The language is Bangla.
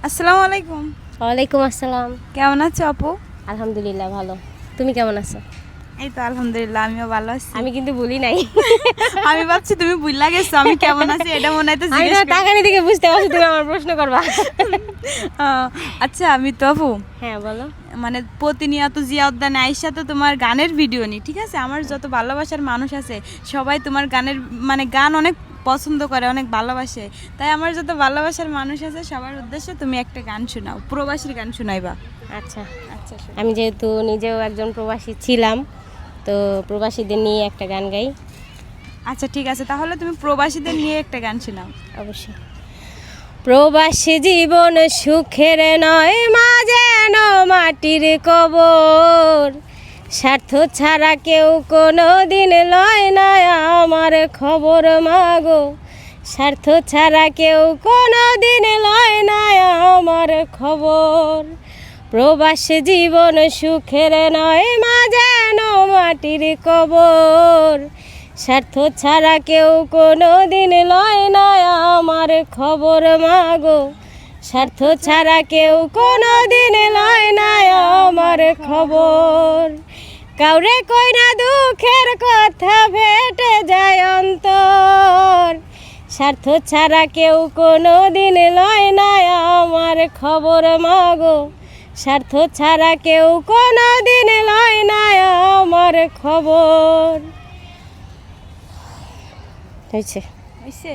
আসসালামু আলাইকুম। ওয়ালাইকুম আসসালাম। কেমন আছো আপু? আলহামদুলিল্লাহ ভালো। তুমি কেমন আছো? এই তো আলহামদুলিল্লাহ, আমিও ভালো আছি। আমি কিন্তু ভুলি নাই। আমি ভাবছি তুমি ভুইলা গেছো আমি কেমন আছি এটা মনে হয় তো আমি জিজ্ঞেস তো টাকানি থেকে বুঝতে পারছি তুমি আমার প্রশ্ন করবা। আচ্ছা আমি তো আপু হ্যাঁ বলো। মানে প্রতিনিয়ত জিয়া উদ্যানে আইসা তো তোমার গানের ভিডিও নি, ঠিক আছে? আমার যত ভালোবাসার মানুষ আছে সবাই তোমার গানের মানে গান অনেক পছন্দ করে, অনেক ভালোবাসে। তাই আমার যত ভালোবাসার মানুষ আছে সবার উদ্দেশ্যে তুমি একটা গান শোনাও, প্রবাসীর গান শোনাইবা। আচ্ছা, আচ্ছা শোনো। আমি যেহেতু নিজেও একজন প্রবাসী ছিলাম, তো প্রবাসীদের নিয়ে একটা গান গাই। আচ্ছা ঠিক আছে, তাহলে তুমি প্রবাসীদের নিয়ে একটা গান শোনাও। অবশ্যই। প্রবাসী জীবন সুখের নয়, মা যেন মাটির কবর। স্বার্থ ছাড়া কেউ কোনো দিন লয় না আমার খবর মাগো। স্বার্থ ছাড়া কেউ কোনো দিন লয় না আমার খবর। প্রবাস জীবন সুখের নয়, মা যেন মাটির কবর। স্বার্থ ছাড়া কেউ কোনো দিন লয় না আমার খবর মাগো। স্বার্থ ছাড়া কেউ কোনো দিন লয় না আমার খবর। কাউরে কই না দুঃখের কথা, ফেটে যায় অন্তর। স্বার্থ ছাড়া কেউ কোনো দিন লয় না আমার খবর মাগো। স্বার্থ ছাড়া কেউ কোনো দিন লয় না আমার খবর। হয়েছে। হইছে?